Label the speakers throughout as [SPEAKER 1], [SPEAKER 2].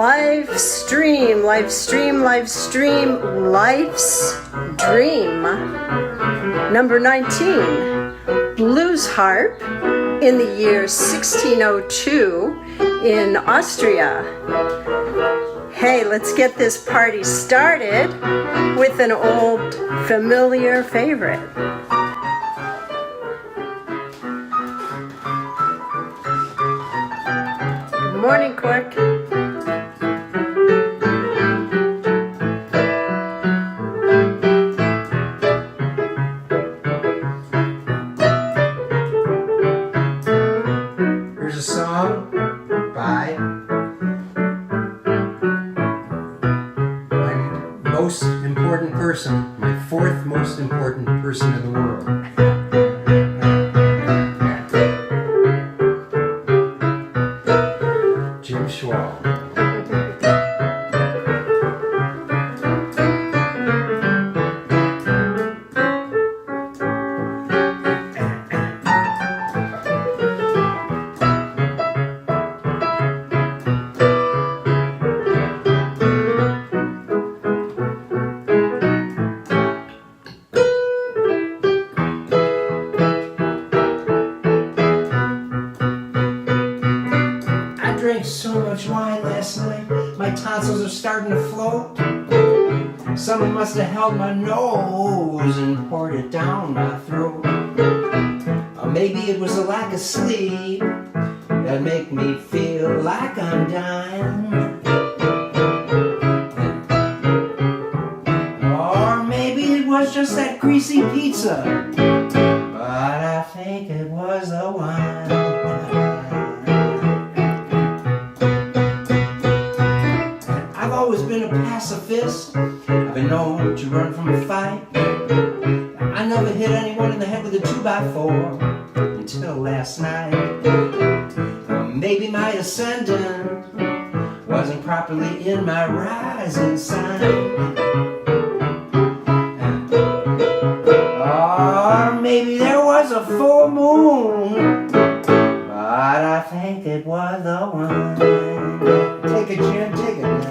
[SPEAKER 1] Live stream, live stream, live stream, life's dream. Number 19, blues harp in the year 1602 in Austria. Hey, let's get this party started with an old familiar favorite. Good morning, Cork.
[SPEAKER 2] Here's a song by my most important person, my fourth most important person in the world. Schwall. Drank so much wine last night, my tonsils are starting to float. Someone must have held my nose and poured it down my throat. Or maybe it was a lack of sleep that make me feel like I'm dying. Or maybe it was just that greasy pizza, but I think it was the wine. Pacifist. I've been known to run from a fight. I never hit anyone in the head with a 2x4 until last night. Maybe my ascendant wasn't properly in my rising sign. Or maybe there was a full moon, but I think it was the one. Take a gin, take it, man.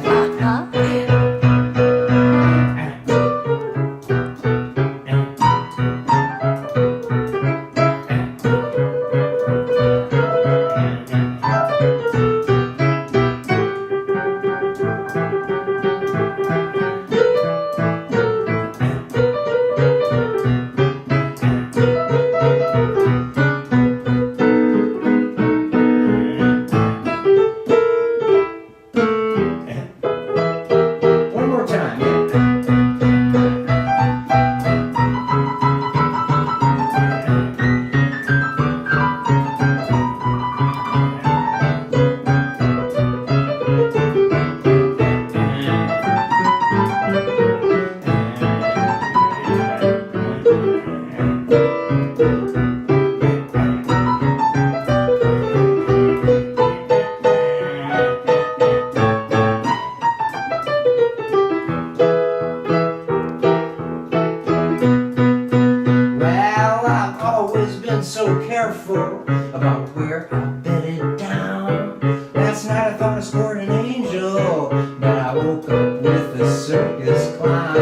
[SPEAKER 2] So careful about where I bet it down. Last night I thought I scored an angel, but I woke up with a circus clown.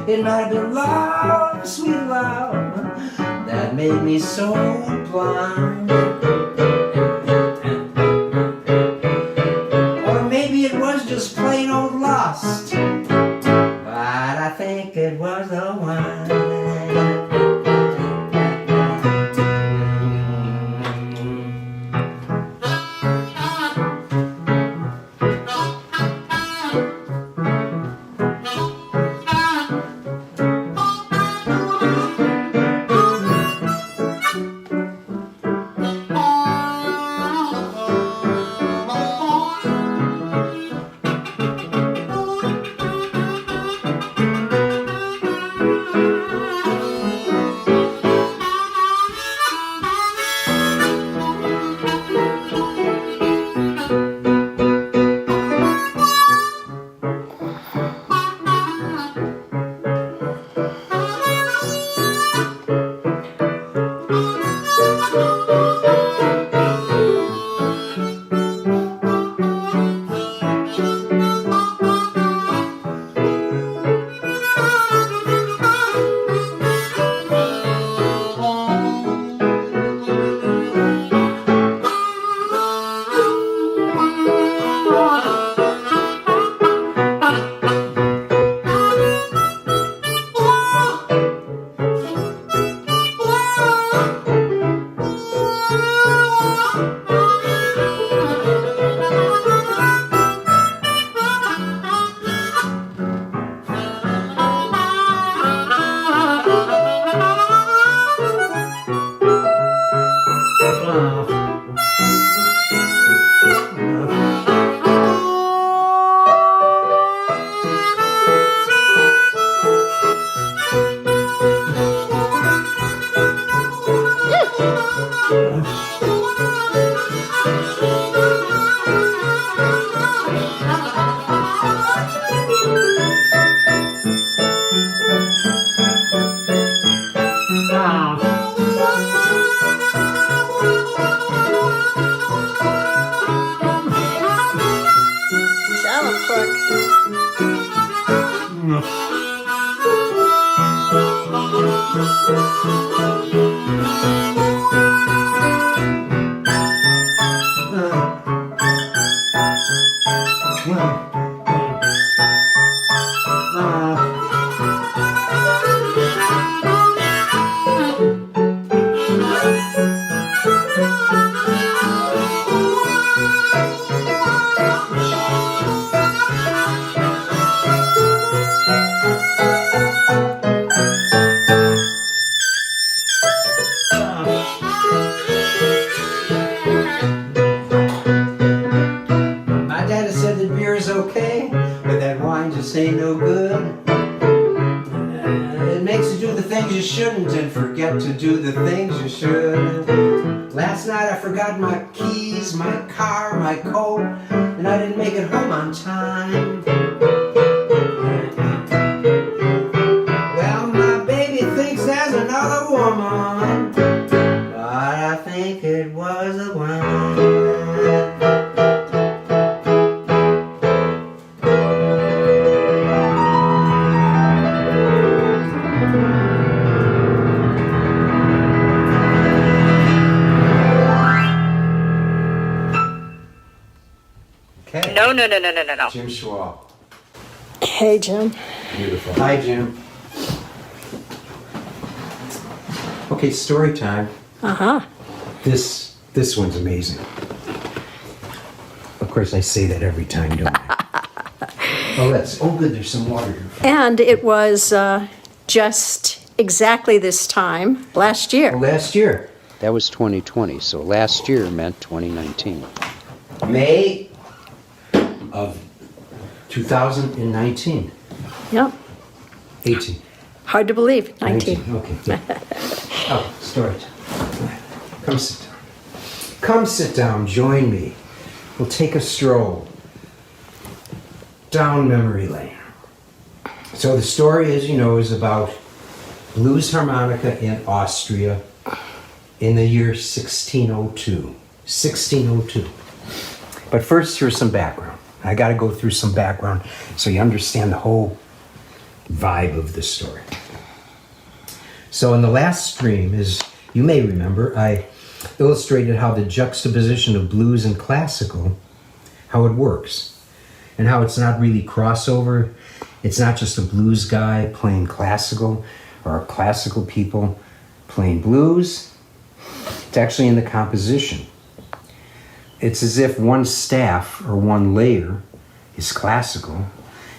[SPEAKER 2] It might have been love, sweet love, that made me so blind. Or maybe it was just plain old lust, but I think it was the one. My daddy said that beer is okay, but that wine just ain't no good. It makes you do the things you shouldn't and forget to do the things you should. Last night I forgot my keys, my car, my coat, and I didn't make it home on time. Well, my baby thinks there's another woman, but I think it was the one. Okay.
[SPEAKER 3] No.
[SPEAKER 2] Jim Schwall.
[SPEAKER 1] Hey, Jim.
[SPEAKER 2] Beautiful. Hi, Jim. Okay, story time.
[SPEAKER 1] Uh-huh.
[SPEAKER 2] This one's amazing. Of course, I say that every time, don't I? Oh, good. There's some water here.
[SPEAKER 1] And it was just exactly this time last year.
[SPEAKER 2] Last year,
[SPEAKER 4] That was 2020, so last year meant 2019.
[SPEAKER 2] May of 2019.
[SPEAKER 1] Yep.
[SPEAKER 2] 18.
[SPEAKER 1] Hard to believe. 19.
[SPEAKER 2] Okay. Good. Oh, story time. Come sit down. Come sit down. Join me. We'll take a stroll down memory lane. So the story, as you know, is about blues harmonica in Austria in the year 1602. 1602. But first, here's some background. I got to go through some background so you understand the whole vibe of the story. So in the last stream, as you may remember, I illustrated how the juxtaposition of blues and classical, how it works, and how it's not really crossover. It's not just a blues guy playing classical or classical people playing blues. It's actually in the composition. It's as if one staff or one layer is classical,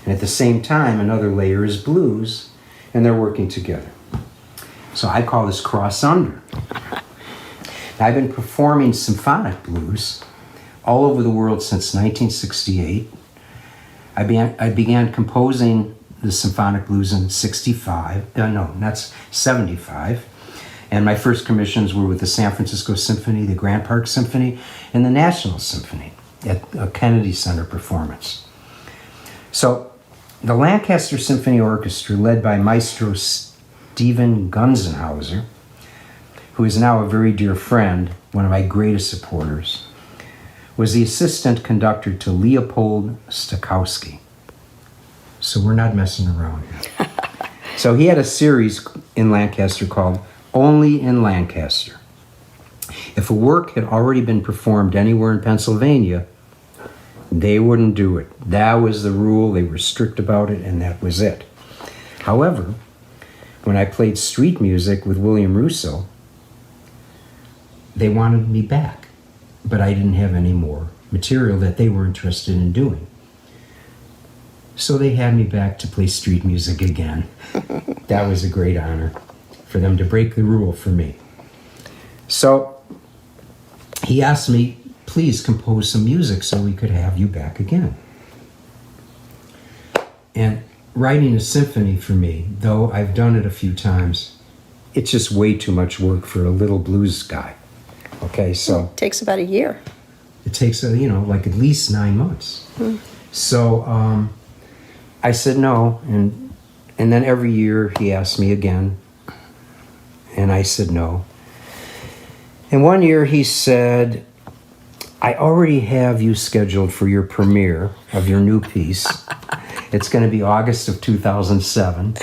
[SPEAKER 2] and at the same time another layer is blues, and they're working together. So I call this cross under. I've been performing symphonic blues all over the world since 1968. I began composing the symphonic blues in 75. And my first commissions were with the San Francisco Symphony, the Grand Park Symphony, and the National Symphony at a Kennedy Center performance. So the Lancaster Symphony Orchestra, led by Maestro Stephen Gunzenhauser, who is now a very dear friend, one of my greatest supporters, was the assistant conductor to Leopold Stokowski. So we're not messing around here. So he had a series in Lancaster called Only in Lancaster. If a work had already been performed anywhere in Pennsylvania, they wouldn't do it. That was the rule. They were strict about it, and that was it. However, when I played street music with William Russo, they wanted me back, but I didn't have any more material that they were interested in doing. So they had me back to play street music again. That was a great honor for them to break the rule for me. So he asked me, please compose some music so we could have you back again. And writing a symphony for me, though I've done it a few times, it's just way too much work for a little blues guy. Okay, so
[SPEAKER 1] It takes about a year.
[SPEAKER 2] it takes, like at least 9 months. So I said no, and then every year he asked me again, and I said no. And one year he said, I already have you scheduled for your premiere of your new piece It's going to be August of 2007.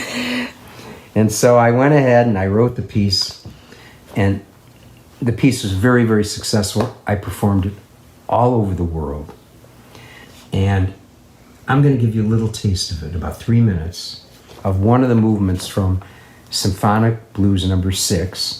[SPEAKER 2] And so I went ahead and I wrote the piece, and the piece was very, very successful. I performed it all over the world. And I'm going to give you a little taste of it, about 3 minutes, of one of the movements from Symphonic Blues number 6.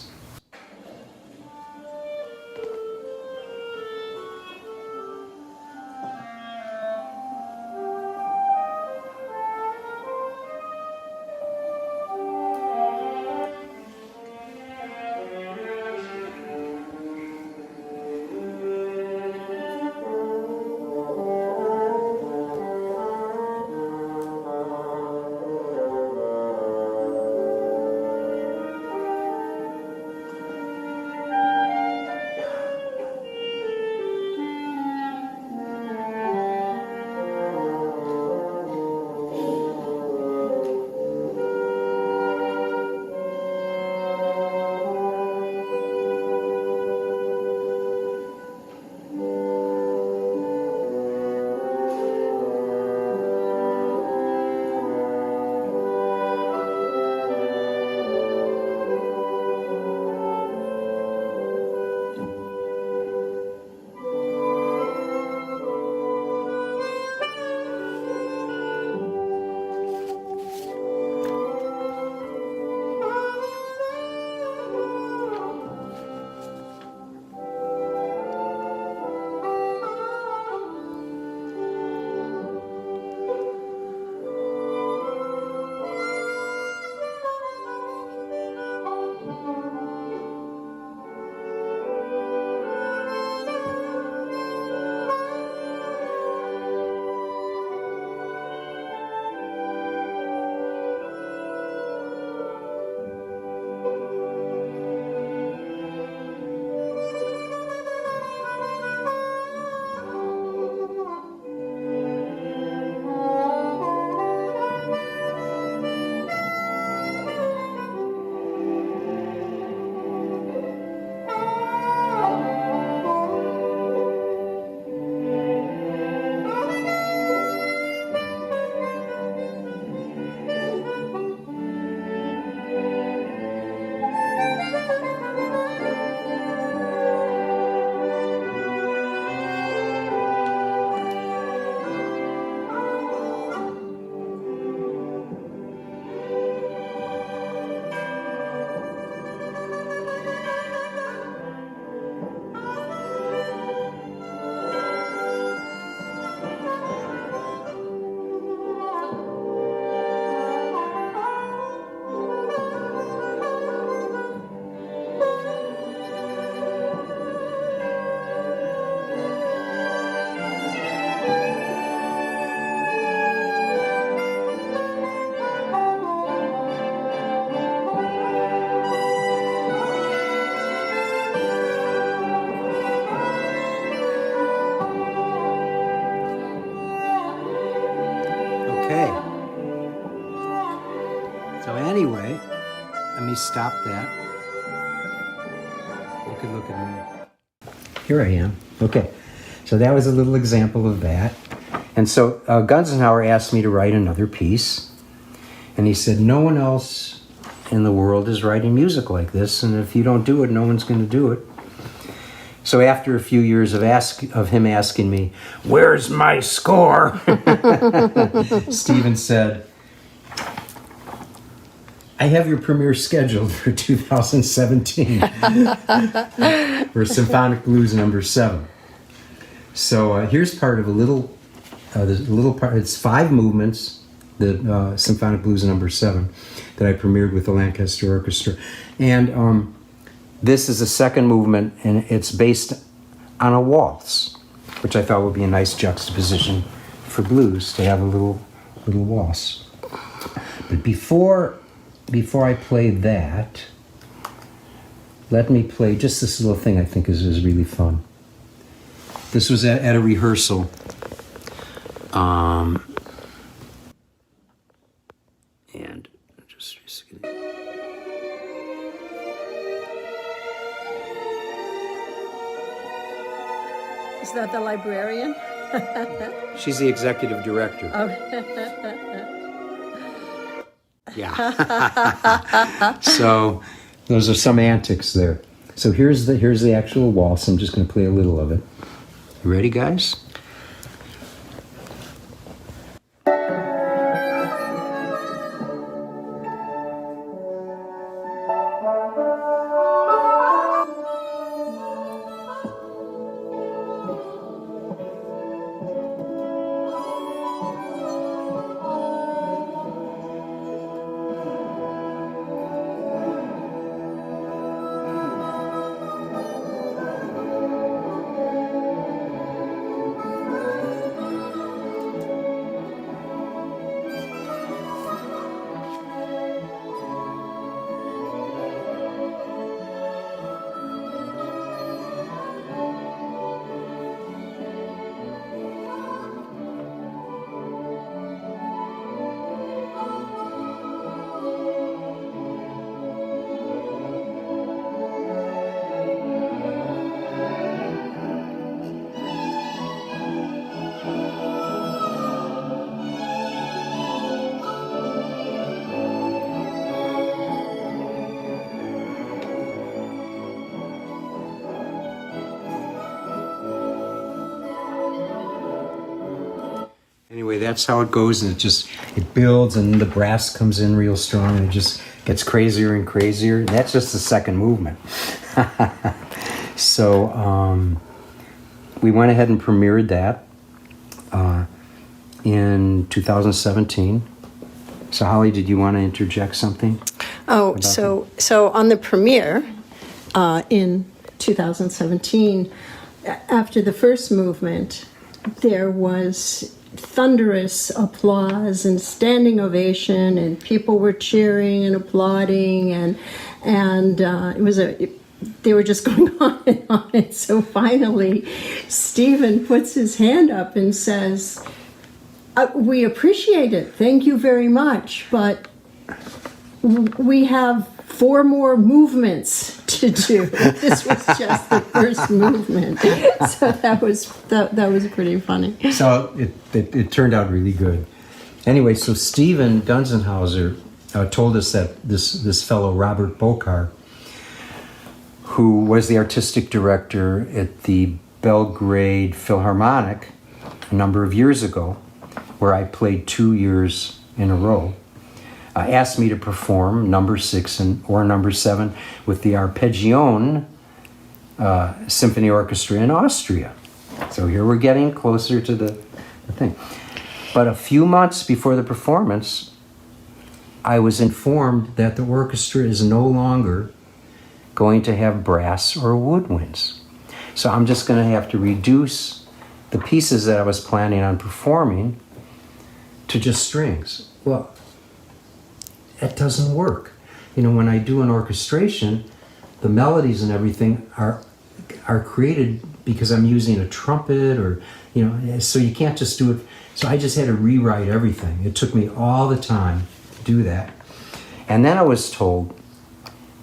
[SPEAKER 2] So anyway, let me stop that. You can look at me. Here I am. Okay, so that was a little example of that. And so Gunzenhauer asked me to write another piece. And he said, no one else in the world is writing music like this, and if you don't do it, no one's going to do it. So after a few years of him asking me, where's my score? Stephen said, I have your premiere scheduled for 2017 for Symphonic Blues number 7. So here's part of a little part. It's 5 movements, the Symphonic Blues number 7 that I premiered with the Lancaster Orchestra. And this is the second movement, and it's based on a waltz, which I thought would be a nice juxtaposition for blues, to have a little waltz. But before I play that, let me play just this little thing I think is really fun. This was at a rehearsal. And just kidding.
[SPEAKER 1] Is that the librarian?
[SPEAKER 2] She's the executive director. Yeah. So those are some antics there. So here's the actual waltz. I'm just going to play a little of it. You ready, guys? Anyway, that's how it goes, and it builds, and the brass comes in real strong, and it just gets crazier and crazier. And that's just the second movement. So we went ahead and premiered that in 2017. So Holly, did you want to interject something?
[SPEAKER 1] Oh, so on the premiere in 2017, after the first movement, there was thunderous applause and standing ovation, and people were cheering and applauding, and they were just going on and on. And so finally, Stephen puts his hand up and says, "We appreciate it. Thank you very much, but we have 4 more movements to do." This was just the first movement, so that was pretty funny.
[SPEAKER 2] So it turned out really good. Anyway, so Stephen Dunzenhauser told us that this fellow Robert Bokar, who was the artistic director at the Belgrade Philharmonic a number of years ago, where I played 2 years in a row, asked me to perform number 6 or number 7 with the Arpeggione Symphony Orchestra in Austria. So here we're getting closer to the thing. But a few months before the performance, I was informed that the orchestra is no longer going to have brass or woodwinds. So I'm just going to have to reduce the pieces that I was planning on performing to just strings. Well, that doesn't work. When I do an orchestration, the melodies and everything are created because I'm using a trumpet, or so you can't just do it. So I just had to rewrite everything. It took me all the time to do that. And then I was told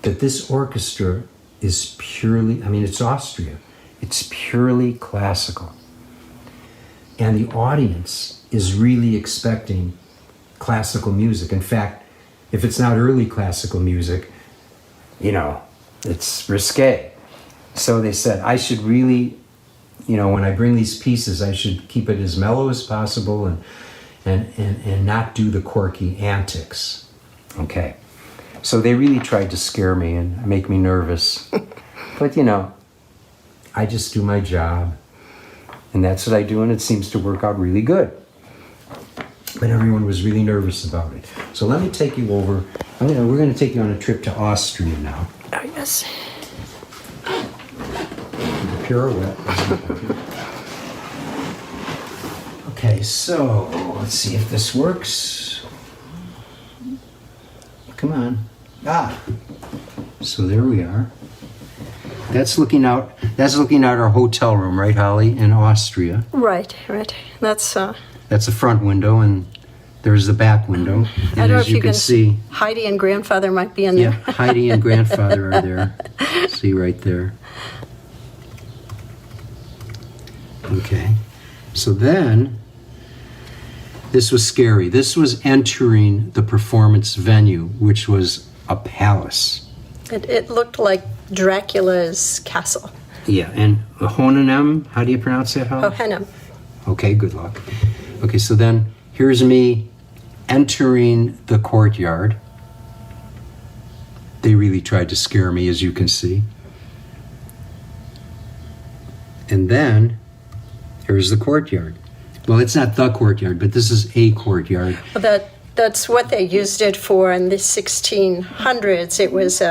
[SPEAKER 2] that this orchestra is purely, it's Austria. It's purely classical. And the audience is really expecting classical music. In fact, if it's not early classical music, it's risque. So they said I should really, when I bring these pieces, I should keep it as mellow as possible and not do the quirky antics. Okay. So they really tried to scare me and make me nervous. But I just do my job. And that's what I do, and it seems to work out really good. But everyone was really nervous about it. So let me take you over. We're going to take you on a trip to Austria now.
[SPEAKER 1] Oh, yes.
[SPEAKER 2] The pirouette. Okay, so let's see if this works. Come on. So there we are. That's looking out our hotel room, right, Holly, in Austria.
[SPEAKER 1] Right. That's
[SPEAKER 2] the front window, and there's the back window. And
[SPEAKER 1] I don't know
[SPEAKER 2] as
[SPEAKER 1] if you can
[SPEAKER 2] see,
[SPEAKER 1] Heidi and grandfather might be in there.
[SPEAKER 2] yeah, Heidi and grandfather are there. See right there. Okay. So then, this was scary. This was entering the performance venue, which was a palace.
[SPEAKER 1] It looked like Dracula's castle.
[SPEAKER 2] Yeah, and Hohenem, how do you pronounce that, Holly?
[SPEAKER 1] Hohenem.
[SPEAKER 2] Okay, good luck. Okay, so then here's me entering the courtyard. They really tried to scare me, as you can see. And then here's the courtyard. Well, it's not the courtyard, but this is a courtyard.
[SPEAKER 1] Well, that's what they used it for in the 1600s. It was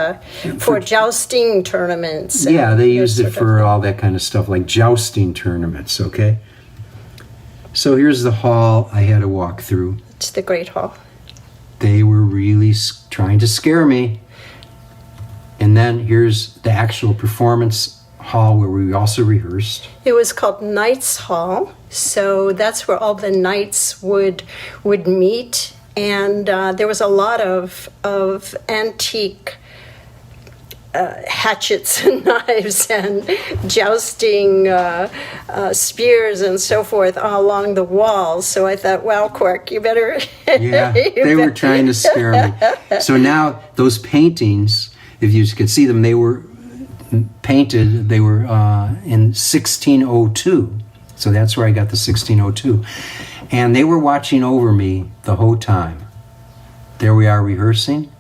[SPEAKER 1] for jousting tournaments.
[SPEAKER 2] Yeah, they used it for all that kind of stuff, like jousting tournaments, okay? So here's the hall I had to walk through.
[SPEAKER 1] It's the Great Hall.
[SPEAKER 2] They were really trying to scare me. And then here's the actual performance hall where we also rehearsed.
[SPEAKER 1] It was called Knights Hall, so that's where all the knights would meet, and there was a lot of antique hatchets and knives and jousting spears and so forth all along the walls. So I thought, well, Quark, you better...
[SPEAKER 2] Yeah, they were trying to scare me. So now those paintings, if you could see them, they were painted, they were in 1602. So that's where I got the 1602. And they were watching over me the whole time. There we are rehearsing.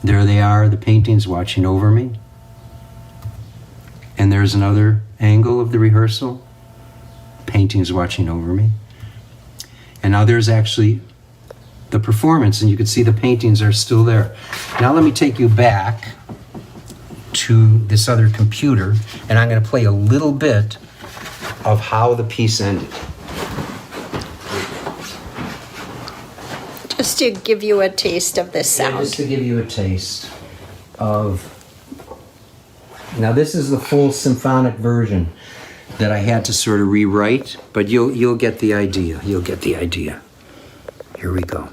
[SPEAKER 2] There they are, the paintings watching over me. And there's another angle of the rehearsal. Paintings watching over me. And now there's actually the performance, and you can see the paintings are still there. Now let me take you back to this other computer, and I'm going to play a little bit of how the piece ended.
[SPEAKER 1] Just to give you a taste of this
[SPEAKER 2] Yeah,
[SPEAKER 1] sound.
[SPEAKER 2] just to give you a taste of... Now this is the full symphonic version that I had to sort of rewrite, but you'll get the idea. You'll get the idea. Here we go.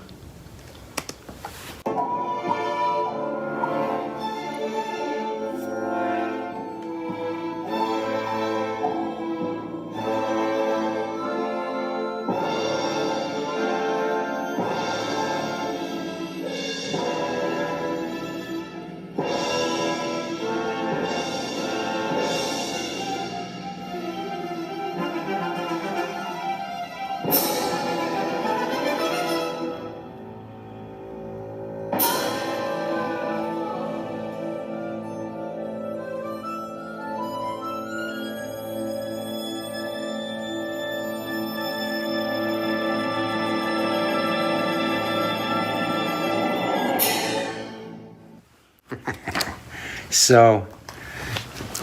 [SPEAKER 2] So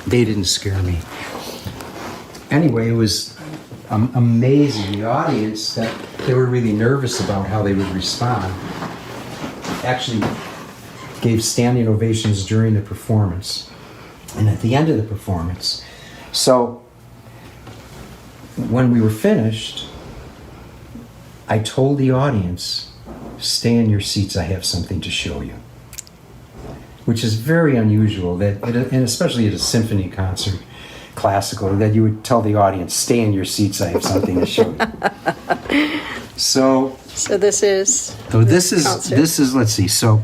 [SPEAKER 2] they didn't scare me. Anyway, it was amazing. The audience, that they were really nervous about how they would respond, actually gave standing ovations during the performance and at the end of the performance. So when we were finished, I told the audience, stay in your seats, I have something to show you. Which is very unusual, that and especially at a symphony concert, classical, that you would tell the audience, stay in your seats, I have something to show you. So
[SPEAKER 1] this is
[SPEAKER 2] let's see. So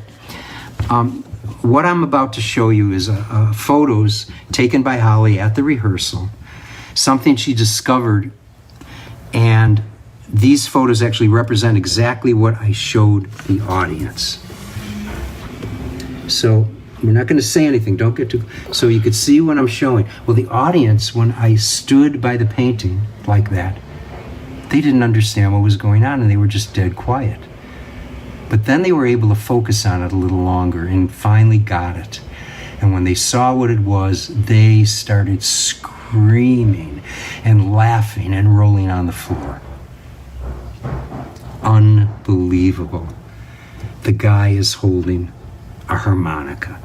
[SPEAKER 2] what I'm about to show you is photos taken by Holly at the rehearsal, something she discovered, and these photos actually represent exactly what I showed the audience. So we're not going to say anything. Don't get too... So you could see what I'm showing. Well, the audience, when I stood by the painting like that, they didn't understand what was going on, and they were just dead quiet. But then they were able to focus on it a little longer and finally got it. And when they saw what it was, they started screaming and laughing and rolling on the floor. Unbelievable. The guy is holding a harmonica.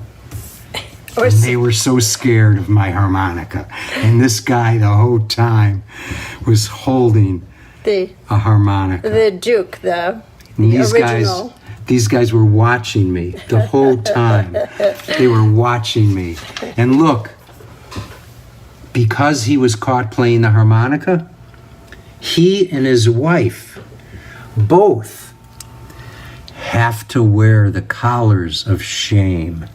[SPEAKER 2] And they were so scared of my harmonica. And this guy the whole time was holding a harmonica.
[SPEAKER 1] The Duke, the original.
[SPEAKER 2] These guys were watching me the whole time. They were watching me. And look, because he was caught playing the harmonica, he and his wife both have to wear the collars of shame.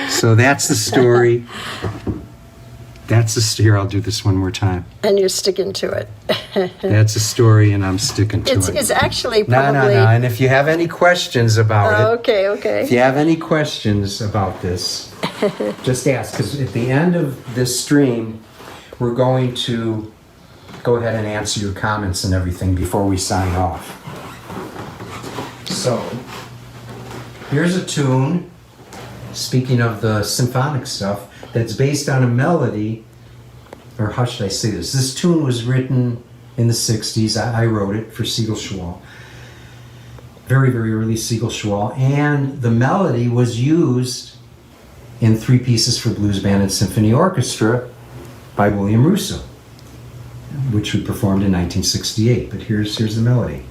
[SPEAKER 2] So that's the story. That's the story. I'll do this one more time.
[SPEAKER 1] And you're sticking to it.
[SPEAKER 2] That's a story, and I'm sticking to it.
[SPEAKER 1] It's actually
[SPEAKER 2] No.
[SPEAKER 1] probably...
[SPEAKER 2] And if you have any questions about it,
[SPEAKER 1] Okay.
[SPEAKER 2] if you have any questions about this, just ask. Because at the end of this stream, we're going to go ahead and answer your comments and everything before we sign off. So, here's a tune, speaking of the symphonic stuff, that's based on a melody, or how should I say this? This tune was written in the 60s. I wrote it for Schwall. Very, very early Schwall. And the melody was used in 3 Pieces for Blues Band and Symphony Orchestra by William Russo, which we performed in 1968. But here's the melody.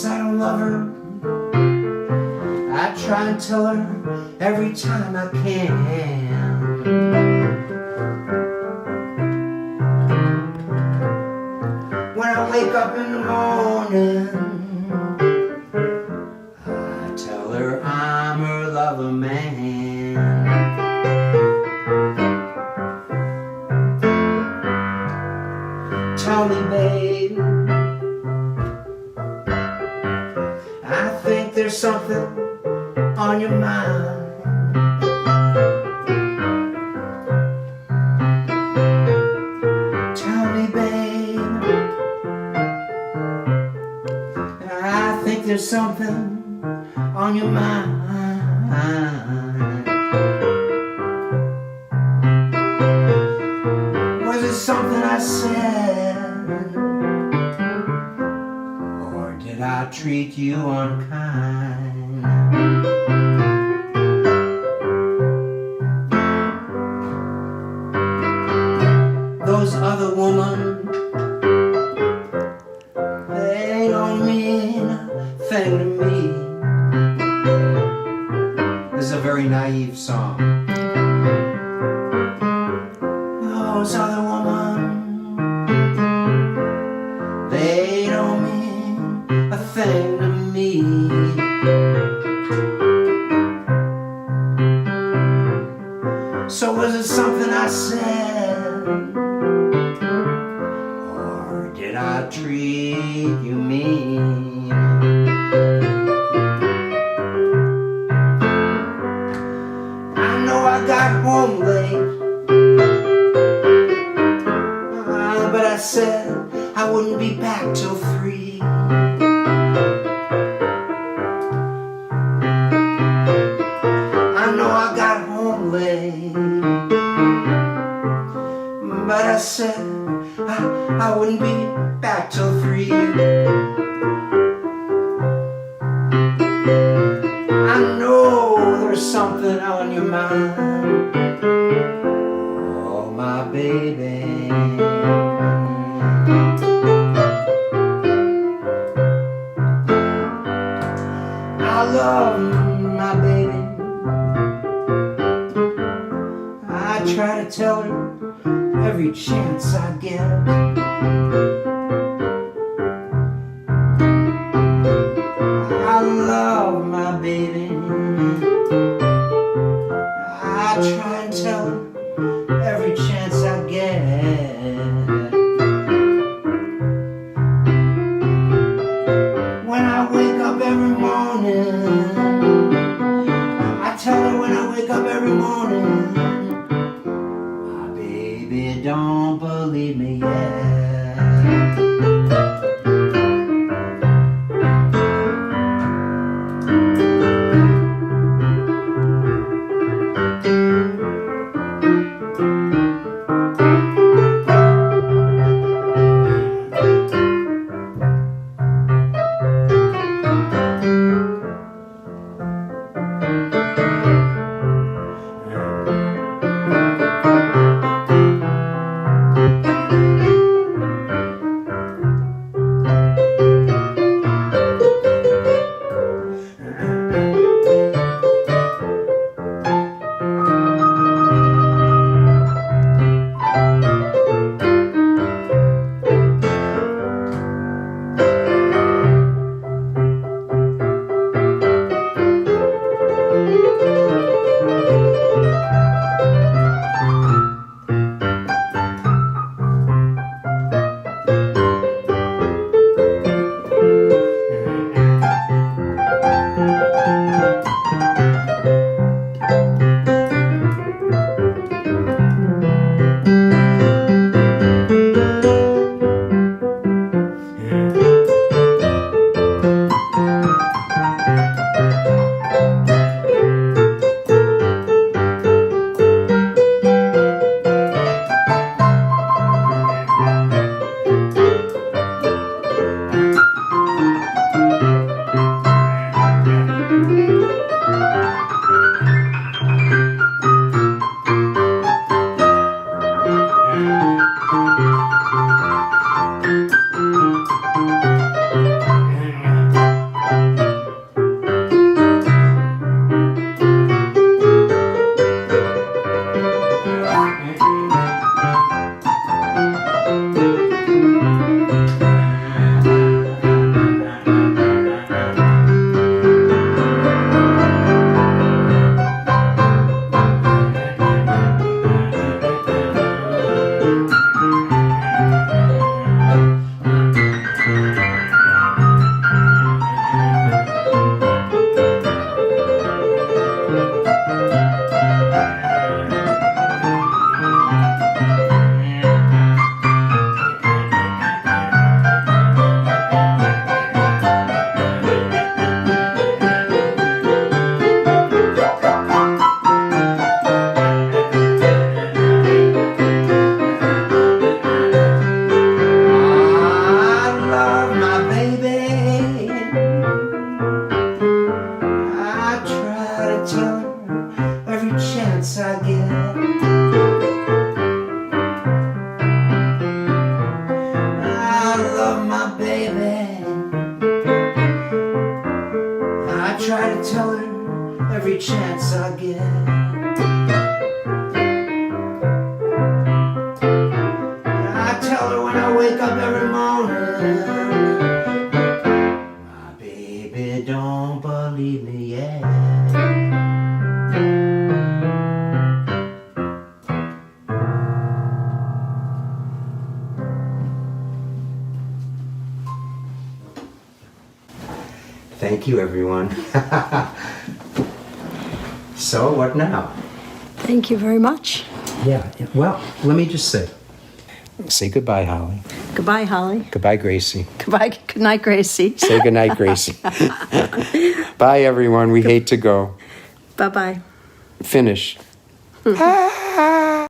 [SPEAKER 2] I don't love her. I try and tell her every time I can. When I wake up in the morning, I tell her I'm her lover man. Tell me, babe, there's something on your mind. Tell me, babe, I think there's something on your mind. Was it something I said, or did I treat you unkind? Those other women, they don't mean a thing to me. This is a very naive song. Those other women, they don't mean a thing to me. So was it something I said, or did I treat you mean? I know I got home late, but I said I wouldn't be back till 3. I know I got home late, but I said I wouldn't be back till 3. I know there's something on your mind, oh my baby. I love my baby. I try to tell her every chance I get. I love my baby. I try and tell her every chance I get. When I wake up every morning, I tell her when I wake up every morning, my baby don't believe me yet. Thank you, everyone. So, what now?
[SPEAKER 1] Thank you very much.
[SPEAKER 2] Yeah, well, let me just say goodbye, Holly.
[SPEAKER 1] Goodbye, Holly.
[SPEAKER 2] Goodbye, Gracie.
[SPEAKER 1] Goodbye. Good night, Gracie.
[SPEAKER 2] Say goodnight, Gracie. Bye, everyone. We hate to go.
[SPEAKER 1] Bye-bye.
[SPEAKER 2] Finish.